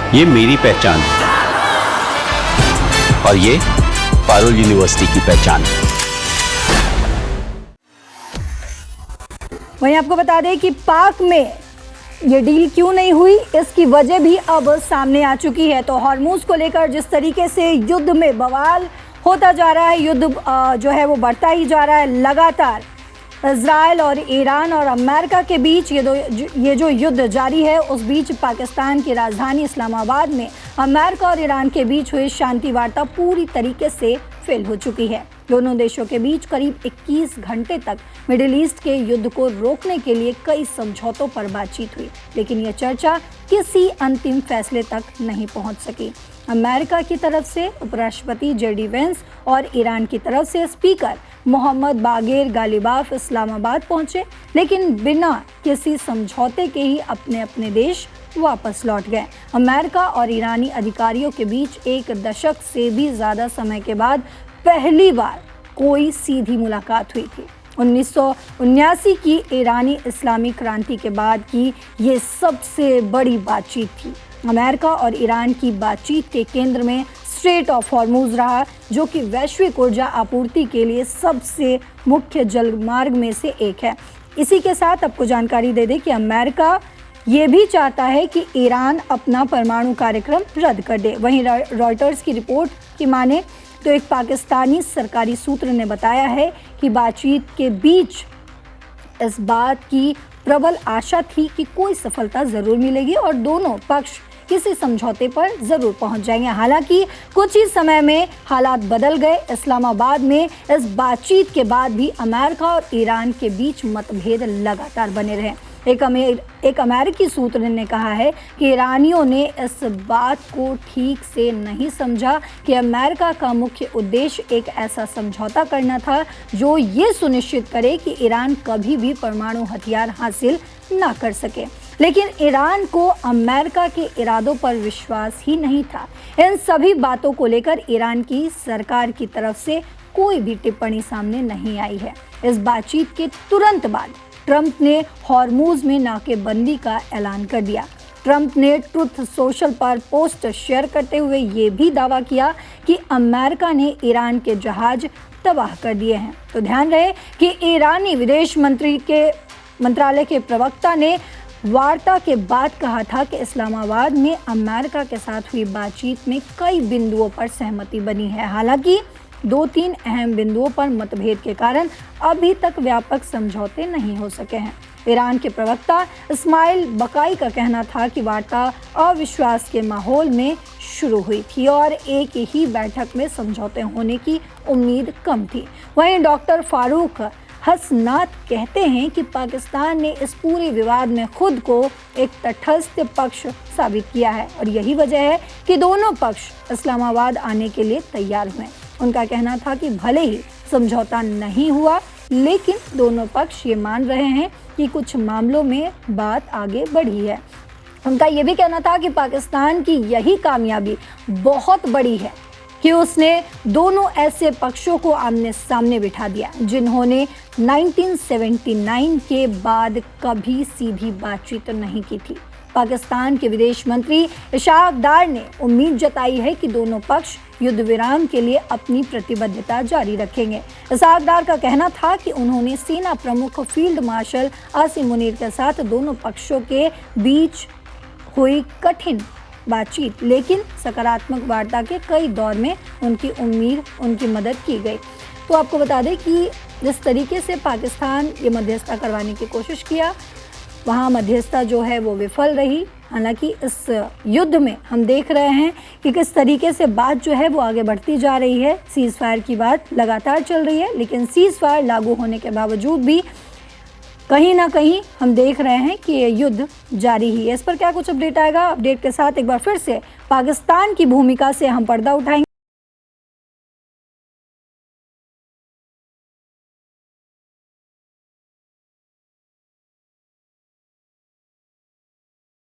ये मेरी पहचान है और ये पारुल यूनिवर्सिटी की पहचान है। वहीं आपको बता दें कि पाक में ये डील क्यों नहीं हुई, इसकी वजह भी अब सामने आ चुकी है। तो हॉर्मूज को लेकर जिस तरीके से युद्ध में बवाल होता जा रहा है, युद्ध जो है वो बढ़ता ही जा रहा है लगातार। इजराइल और ईरान और अमेरिका के बीच ये जो युद्ध जारी है, उस बीच पाकिस्तान की राजधानी इस्लामाबाद में अमेरिका और ईरान के बीच हुई शांति वार्ता पूरी तरीके से फेल हो चुकी है। दोनों देशों के बीच करीब 21 घंटे तक मिडिल ईस्ट के युद्ध को रोकने के लिए कई समझौतों पर बातचीत हुई, लेकिन ये चर्चा किसी अंतिम फैसले तक नहीं पहुंच सकी। अमेरिका की तरफ से उपराष्ट्रपति जेडी वेंस और ईरान की तरफ से स्पीकर मोहम्मद बागेर गालिबाफ इस्लामाबाद पहुंचे, लेकिन बिना किसी समझौते के ही अपने अपने देश वापस लौट गए। अमेरिका और ईरानी अधिकारियों के बीच एक दशक से भी ज़्यादा समय के बाद पहली बार कोई सीधी मुलाकात हुई थी। 1979 की ईरानी इस्लामी क्रांति के बाद की ये सबसे बड़ी बातचीत थी। अमेरिका और ईरान की बातचीत के केंद्र में स्ट्रेट ऑफ हॉर्मूज रहा, जो कि वैश्विक ऊर्जा आपूर्ति के लिए सबसे मुख्य जलमार्ग में से एक है। इसी के साथ आपको जानकारी दे दें कि अमेरिका ये भी चाहता है कि ईरान अपना परमाणु कार्यक्रम रद्द कर दे। वहीं रॉयटर्स की रिपोर्ट की माने तो एक पाकिस्तानी सरकारी सूत्र ने बताया है कि बातचीत के बीच इस बात की प्रबल आशा थी कि कोई सफलता ज़रूर मिलेगी और दोनों पक्ष किसी समझौते पर ज़रूर पहुंच जाएंगे। हालांकि कुछ ही समय में हालात बदल गए। इस्लामाबाद में इस बातचीत के बाद भी अमेरिका और ईरान के बीच मतभेद लगातार बने रहे। एक अमेरिकी सूत्र ने कहा है कि ईरानियों ने इस बात को ठीक से नहीं समझा कि अमेरिका का मुख्य उद्देश्य एक ऐसा समझौता करना था जो ये सुनिश्चित करे कि ईरान कभी भी परमाणु हथियार हासिल ना कर सके। लेकिन ईरान को अमेरिका के इरादों पर विश्वास ही नहीं था। इन सभी बातों को लेकर ईरान की सरकार की तरफ से कोई भी टिप्पणी सामने नहीं आई है। इस बातचीत के तुरंत बाद ट्रंप ने हॉर्मूज में नाकेबंदी का ऐलान कर दिया। ट्रंप ने ट्रुथ सोशल पर पोस्ट शेयर करते हुए ये भी दावा किया कि अमेरिका ने ईरान के जहाज तबाह कर दिए हैं। तो ध्यान रहे कि ईरानी विदेश मंत्रालय के प्रवक्ता ने वार्ता के बाद कहा था कि इस्लामाबाद में अमेरिका के साथ हुई बातचीत में कई बिंदुओं पर सहमति बनी है। हालांकि 2-3 अहम बिंदुओं पर मतभेद के कारण अभी तक व्यापक समझौते नहीं हो सके हैं। ईरान के प्रवक्ता इस्माइल बकाई का कहना था कि वार्ता अविश्वास के माहौल में शुरू हुई थी और एक ही बैठक में समझौते होने की उम्मीद कम थी। वहीं डॉक्टर फारूक हसनात कहते हैं कि पाकिस्तान ने इस पूरे विवाद में खुद को एक तटस्थ पक्ष साबित किया है और यही वजह है कि दोनों पक्ष इस्लामाबाद आने के लिए तैयार हुए। उनका कहना था कि भले ही समझौता नहीं हुआ, लेकिन दोनों पक्ष ये मान रहे हैं कि कुछ मामलों में बात आगे बढ़ी है। उनका ये भी कहना था कि पाकिस्तान की यही कामयाबी बहुत बड़ी है कि उसने दोनों ऐसे पक्षों को आमने सामने बिठा दिया जिन्होंने 1979 के बाद कभी सीधी बातचीत नहीं की थी। पाकिस्तान के विदेश मंत्री इशाक डार ने उम्मीद जताई है कि दोनों पक्ष युद्ध विराम के लिए अपनी प्रतिबद्धता जारी रखेंगे। इशाक डार का कहना था कि उन्होंने सेना प्रमुख फील्ड मार्शल आसिम मुनीर के साथ दोनों पक्षों के बीच हुई कठिन बातचीत लेकिन सकारात्मक वार्ता के कई दौर में उनकी मदद की गई। तो आपको बता दें कि जिस तरीके से पाकिस्तान ये मध्यस्थता करवाने की कोशिश किया, वहाँ मध्यस्थता जो है वो विफल रही। हालांकि इस युद्ध में हम देख रहे हैं कि किस तरीके से बात जो है वो आगे बढ़ती जा रही है। सीज़ फायर की बात लगातार चल रही है, लेकिन सीज़ फायर लागू होने के बावजूद भी कहीं ना कहीं हम देख रहे हैं कि ये युद्ध जारी ही है। इस पर क्या कुछ अपडेट आएगा, अपडेट के साथ एक बार फिर से पाकिस्तान की भूमिका से हम पर्दा उठाएंगे।